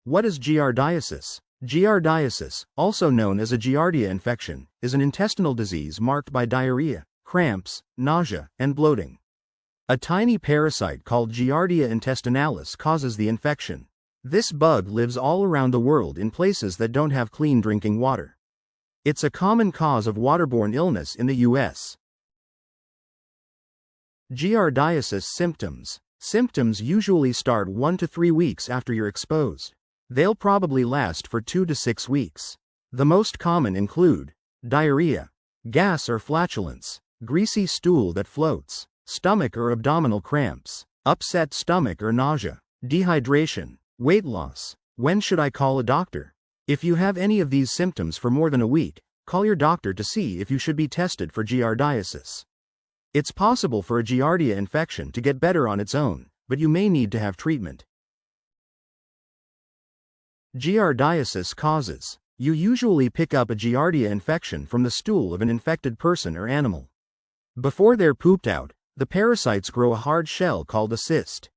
What is giardiasis? Giardiasis, also known as a giardia infection, is an intestinal disease marked by diarrhea, cramps, nausea, and bloating. A tiny parasite called Giardia intestinalis causes the infection. This bug lives all around the world in places that don't have clean drinking water. It's a common cause of waterborne illness in the U.S. Giardiasis symptoms. Symptoms usually start 1 to 3 weeks after you're exposed. They'll probably last for 2 to 6 weeks. The most common include diarrhea, gas or flatulence, greasy stool that floats, stomach or abdominal cramps, upset stomach or nausea, dehydration, weight loss. When should I call a doctor? If you have any of these symptoms for more than a week, call your doctor to see if you should be tested for giardiasis. It's possible for a giardia infection to get better on its own, but you may need to have treatment. Giardiasis causes. You usually pick up a giardia infection from the stool of an infected person or animal. Before they're pooped out, the parasites grow a hard shell called a cyst.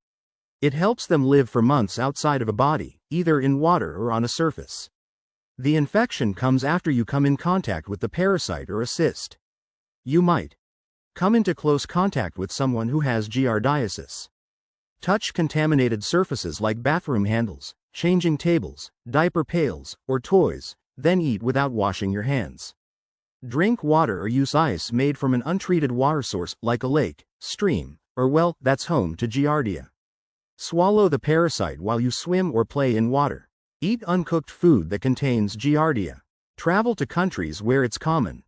It helps them live for months outside of a body, either in water or on a surface. The infection comes after you come in contact with the parasite or a cyst. You might come into close contact with someone who has giardiasis. Touch contaminated surfaces like bathroom handles, changing tables, diaper pails, or toys, then eat without washing your hands. Drink water or use ice made from an untreated water source like a lake, stream, or well that's home to giardia. Swallow the parasite while you swim or play in water. Eat uncooked food that contains giardia. Travel to countries where it's common.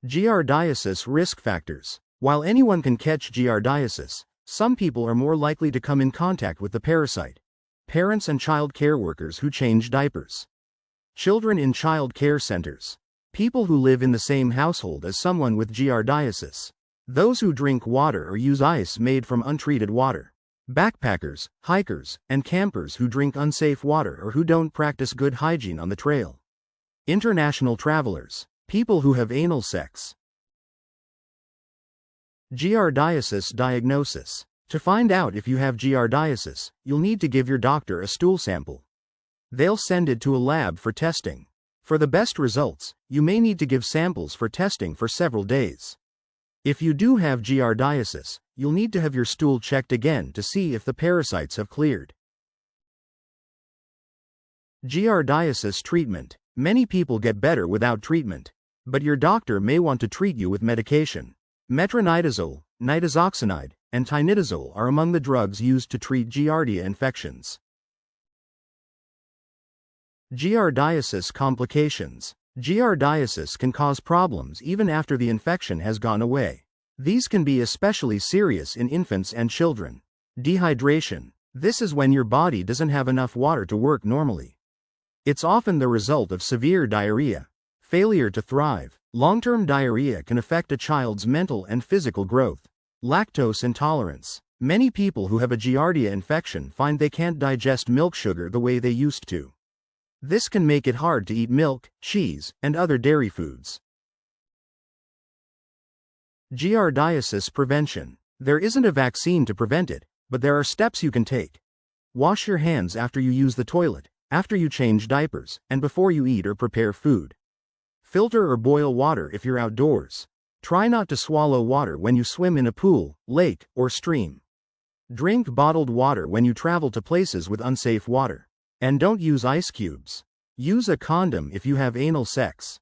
Giardiasis risk factors. While anyone can catch giardiasis, some people are more likely to come in contact with the parasite. Parents and child care workers who change diapers. Children in child care centers. People who live in the same household as someone with giardiasis. Those who drink water or use ice made from untreated water. Backpackers, hikers, and campers who drink unsafe water or who don't practice good hygiene on the trail. International travelers. People who have anal sex. Giardiasis diagnosis. To find out if you have giardiasis, you'll need to give your doctor a stool sample. They'll send it to a lab for testing. For the best results, you may need to give samples for testing for several days. If you do have giardiasis, you'll need to have your stool checked again to see if the parasites have cleared. Giardiasis treatment. Many people get better without treatment, but your doctor may want to treat you with medication. Metronidazole, nitazoxanide, and tinidazole are among the drugs used to treat giardia infections. Giardiasis complications. Giardiasis can cause problems even after the infection has gone away. These can be especially serious in infants and children. Dehydration. This is when your body doesn't have enough water to work normally. It's often the result of severe diarrhea. Failure to thrive. Long-term diarrhea can affect a child's mental and physical growth. Lactose intolerance. Many people who have a giardia infection find they can't digest milk sugar the way they used to. This can make it hard to eat milk, cheese, and other dairy foods. Giardiasis prevention. There isn't a vaccine to prevent it, but there are steps you can take. Wash your hands after you use the toilet, after you change diapers, and before you eat or prepare food. Filter or boil water if you're outdoors. Try not to swallow water when you swim in a pool, lake, or stream. Drink bottled water when you travel to places with unsafe water. And don't use ice cubes. Use a condom if you have anal sex.